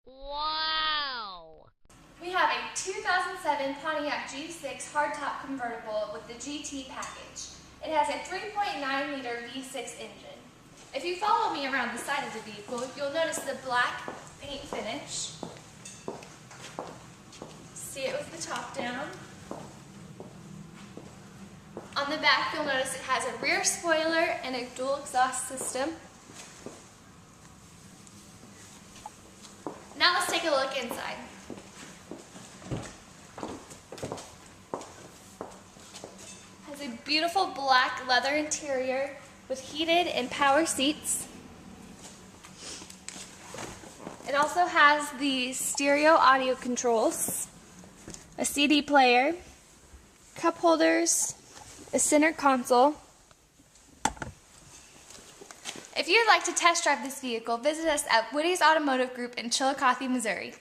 Wow! We have a 2007 Pontiac G6 hardtop convertible with the GT package. It has a 3.9 liter V6 engine. If you follow me around the side of the vehicle, you'll notice the black paint finish. See it with the top down. On the back, you'll notice it has a rear spoiler and a dual exhaust system. Now let's take a look inside. Has a beautiful black leather interior with heated and power seats. It also has the stereo audio controls, a CD player, cup holders, a center console. If you'd like to test drive this vehicle, visit us at WowWoodys Automotive Group in Chillicothe, Missouri.